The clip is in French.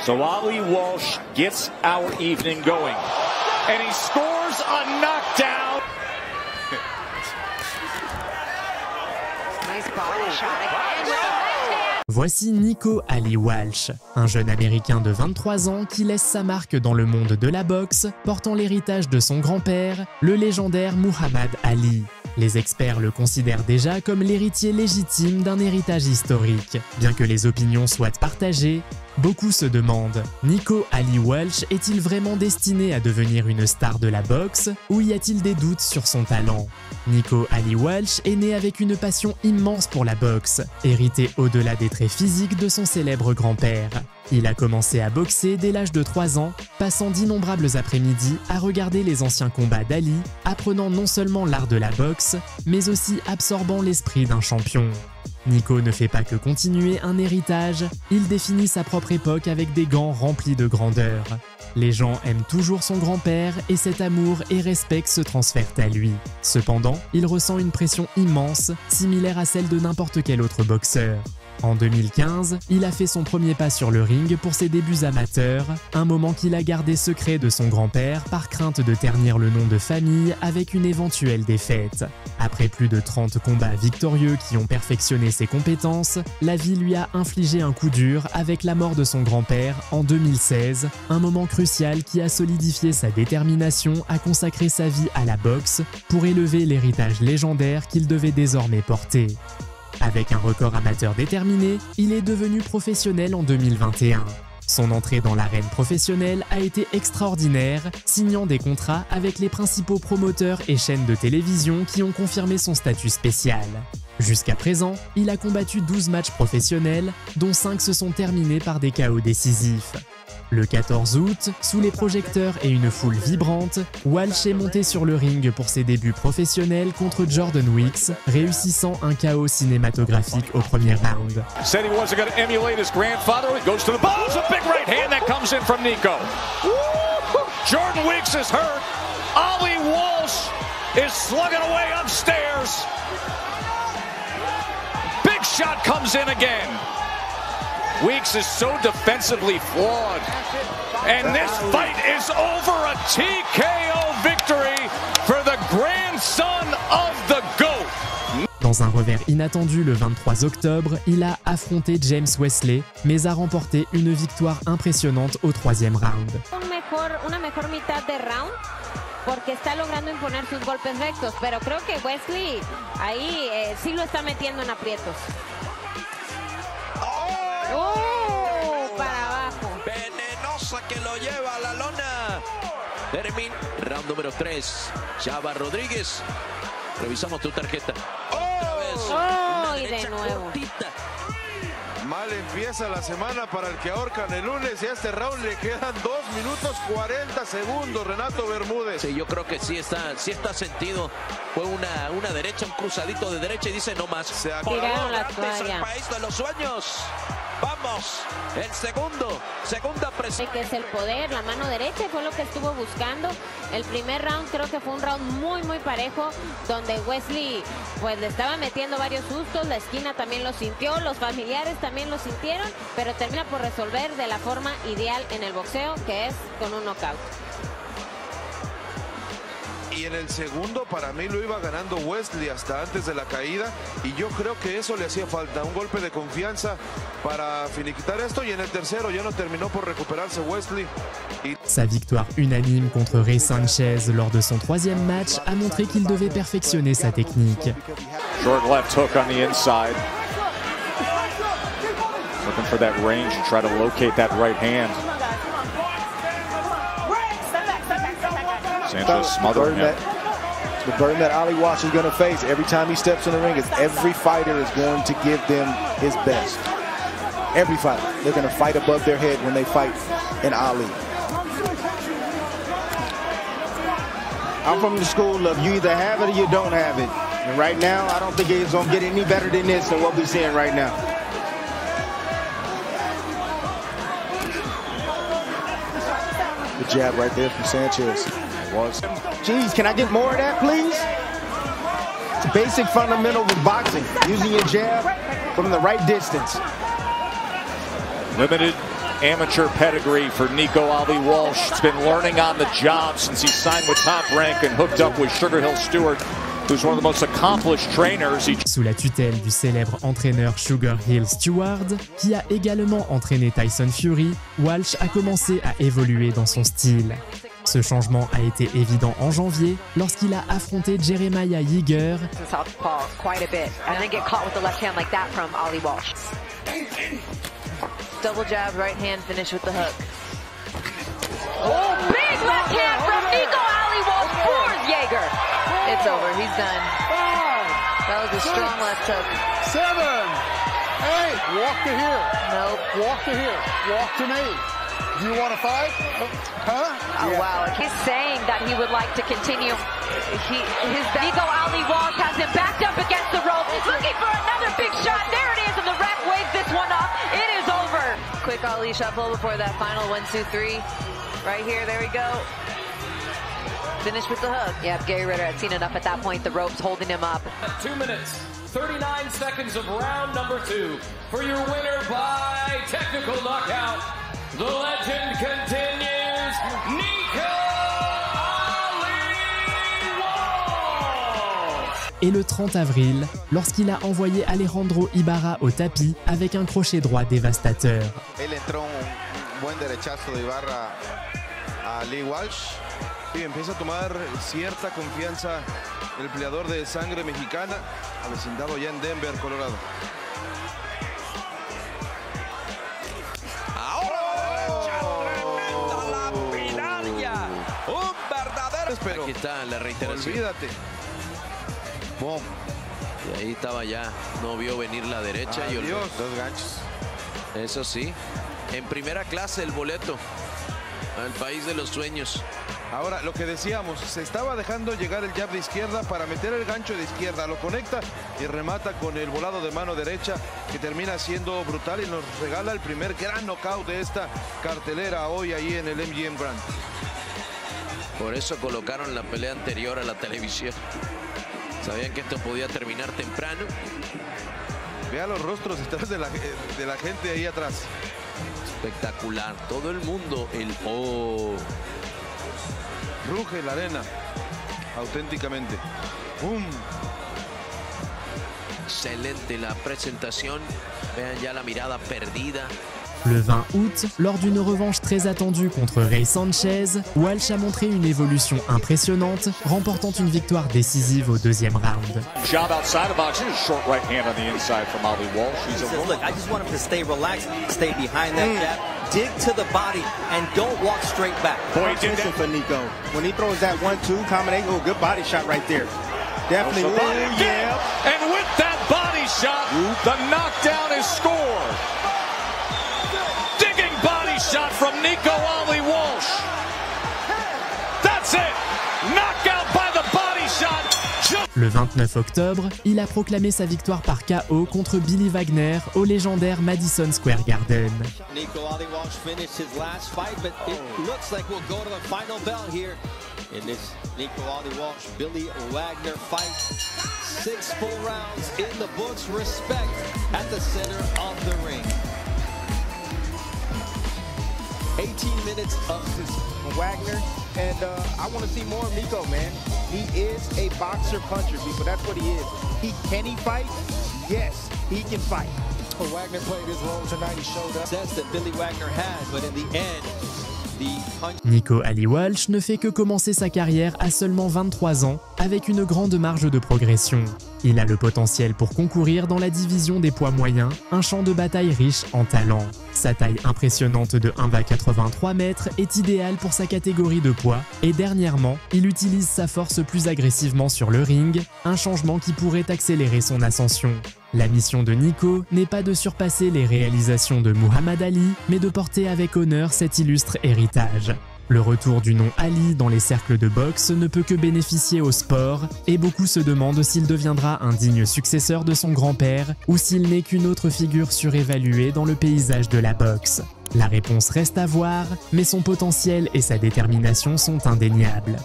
So Ali Walsh gets our evening going. And he scores a knockdown. Nice body shot again. Voici Nico Ali Walsh, un jeune américain de 23 ans qui laisse sa marque dans le monde de la boxe, portant l'héritage de son grand-père, le légendaire Muhammad Ali. Les experts le considèrent déjà comme l'héritier légitime d'un héritage historique. Bien que les opinions soient partagées, beaucoup se demandent, Nico Ali Walsh est-il vraiment destiné à devenir une star de la boxe ou y a-t-il des doutes sur son talent? Nico Ali Walsh est né avec une passion immense pour la boxe, héritée au-delà des traits physiques de son célèbre grand-père. Il a commencé à boxer dès l'âge de 3 ans, passant d'innombrables après-midi à regarder les anciens combats d'Ali, apprenant non seulement l'art de la boxe, mais aussi absorbant l'esprit d'un champion. Nico ne fait pas que continuer un héritage, il définit sa propre époque avec des gants remplis de grandeur. Les gens aiment toujours son grand-père et cet amour et respect se transfèrent à lui. Cependant, il ressent une pression immense, similaire à celle de n'importe quel autre boxeur. En 2015, il a fait son premier pas sur le ring pour ses débuts amateurs, un moment qu'il a gardé secret de son grand-père par crainte de ternir le nom de famille avec une éventuelle défaite. Après plus de 30 combats victorieux qui ont perfectionné ses compétences, la vie lui a infligé un coup dur avec la mort de son grand-père en 2016, un moment crucial qui a solidifié sa détermination à consacrer sa vie à la boxe pour élever l'héritage légendaire qu'il devait désormais porter. Avec un record amateur déterminé, il est devenu professionnel en 2021. Son entrée dans l'arène professionnelle a été extraordinaire, signant des contrats avec les principaux promoteurs et chaînes de télévision qui ont confirmé son statut spécial. Jusqu'à présent, il a combattu 12 matchs professionnels, dont 5 se sont terminés par des KO décisifs. Le 14 août, sous les projecteurs et une foule vibrante, Walsh est monté sur le ring pour ses débuts professionnels contre Jordan Weeks, réussissant un KO cinématographique au premier round. Said he wasn't going to emulate his grandfather. He goes to the ball. It's a big right hand that comes in from Nico. Jordan Weeks is hurt. Ali Walsh is slugging away upstairs. Big shot comes in again. Weeks is so defensively flawed. And this fight is over, a TKO victory for the grandson of the GOAT. Dans un revers inattendu le 23 octobre, il a affronté James Wesley, mais a remporté une victoire impressionnante au 3e round. Una mejor mitad de round porque está logrando imponer sus golpes rectos, pero creo que Wesley ahí sí lo está metiendo en aprietos. ¡Oh! Para abajo. Venenosa que lo lleva a la lona. Termina. Round número 3. Chava Rodríguez. Revisamos tu tarjeta. Otra vez. ¡Oh! Y de nuevo. Cortita. Mal empieza la semana para el que ahorcan el lunes y a este round le quedan 2 minutos 40 segundos, Renato Bermúdez. Sí, yo creo que sí está sentido. Fue una derecha, un cruzadito de derecha y dice no más. Se tiraron la toalla. El país de los sueños. Vamos, el segunda presión. Que es el poder, la mano derecha, fue lo que estuvo buscando. El primer round creo que fue un round muy parejo, donde Wesley pues le estaba metiendo varios sustos, la esquina también lo sintió, los familiares también lo sintieron, pero termina por resolver de la forma ideal en el boxeo, que es con un knockout. Y en el segundo para mí lo iba ganando Wesley hasta antes de la caída y yo creo que eso le hacía falta, un golpe de confianza para finiquitar esto y en el tercero ya no terminó por recuperarse Wesley. Sa victoire unanime contre Ray Sanchez lors de son 3e match a montré qu'il devait perfectionner sa technique. Short left hook on the inside. Looking for that range and try to locate that right hand. Sanchez smothering him. The burden that Ali Walsh is going to face every time he steps in the ring is every fighter is going to give them his best. Every fighter. They're going to fight above their head when they fight in Ali. I'm from the school of you either have it or you don't have it. And right now, I don't think it's going to get any better than this than what we're seeing right now. Good jab right there from Sanchez. Was. Geez, can I get more of that, please? It's a basic fundamental of boxing, using your jab from the right distance. Limited amateur pedigree for Nico Ali Walsh. He's been learning on the job since he signed with Top Rank and hooked up with Sugar Hill Stewart, who's one of the most accomplished trainers. Sous la tutelle du célèbre entraîneur Sugar Hill Stewart, qui a également entraîné Tyson Fury, Walsh a commencé à évoluer dans son style. Ce changement a été évident en janvier lorsqu'il a affronté Jeremiah Yeager. Double jab, right hand, finish with the hook. Oh, big left hand from Nico Ali Walsh pours Yeager. It's over, he's done. That was a strong left hook. 7, 8, walk to here. Nope. Walk to here, walk to me. Do you want to fight? Huh? Oh, wow, he's saying that he would like to continue. Nico Ali Walsh has him backed up against the rope. He's looking for another big shot. There it is, and the ref waves this one off. It is over. Quick Ali shuffle before that final 1, 2, 3. Right here, there we go. Finish with the hook. Yeah, Gary Ritter had seen enough at that point. The rope's holding him up. 2 minutes, 39 seconds of round number 2. For your winner by technical knockout, the legend continues, Nico Ali Walsh. Et le 30 avril, lorsqu'il a envoyé Alejandro Ibarra au tapis avec un crochet droit dévastateur. Él entró un buen derechazo de Ibarra a Ali Walsh. Y empieza a tomar cierta confianza el peleador de sangre mexicana, avecindado ya en Denver, Colorado. Pero aquí está la reiteración. Olvídate. Boom. Y ahí estaba ya. No vio venir la derecha. Adiós. Y dos ganchos. Eso sí. En primera clase el boleto al país de los sueños. Ahora, lo que decíamos, se estaba dejando llegar el jab de izquierda para meter el gancho de izquierda. Lo conecta y remata con el volado de mano derecha, que termina siendo brutal y nos regala el primer gran knockout de esta cartelera hoy ahí en el MGM Grand. Por eso colocaron la pelea anterior a la televisión. Sabían que esto podía terminar temprano. Vea los rostros detrás de la gente ahí atrás. Espectacular. Todo el mundo, Ruge la arena, auténticamente. ¡Bum! Excelente la presentación. Vean ya la mirada perdida. Le 20 août, lors d'une revanche très attendue contre Ray Sanchez, Walsh a montré une évolution impressionnante, remportant une victoire décisive au deuxième round. Job outside of boxing, a short right hand on the inside from Ali Walsh. Look, I just want him to stay relaxed, stay behind that jab, dig to the body, and don't walk straight back. Boy, did that for Nico. When he throws that 1-2 combination, oh, good body shot right there. Definitely. Oh, yeah. And with that body shot, the knockdown is scored. Shot from Nico Ali Walsh. That's it. Knockout by the body shot. Le 29 octobre, il a proclamé sa victoire par KO contre Billy Wagner au légendaire Madison Square Garden. Nico Ali Walsh finished his last fight, but it looks like we'll go to the final bell here in this Nico Ali Walsh Billy Wagner fight. 6 full rounds in the books. Respect at the center of the ring. 18 minutes of this Wagner, and I want to see more of Nico, man. He is a boxer puncher, people. That's what he is. Can he fight? Yes, he can fight. Well, Wagner played his role tonight. He showed up. That's that Billy Wagner had, but in the end, Nico Ali Walsh ne fait que commencer sa carrière à seulement 23 ans, avec une grande marge de progression. Il a le potentiel pour concourir dans la division des poids moyens, un champ de bataille riche en talent. Sa taille impressionnante de 1,83 m est idéale pour sa catégorie de poids, et dernièrement, il utilise sa force plus agressivement sur le ring, un changement qui pourrait accélérer son ascension. La mission de Nico n'est pas de surpasser les réalisations de Muhammad Ali, mais de porter avec honneur cet illustre héritage. Le retour du nom Ali dans les cercles de boxe ne peut que bénéficier au sport, et beaucoup se demandent s'il deviendra un digne successeur de son grand-père ou s'il n'est qu'une autre figure surévaluée dans le paysage de la boxe. La réponse reste à voir, mais son potentiel et sa détermination sont indéniables.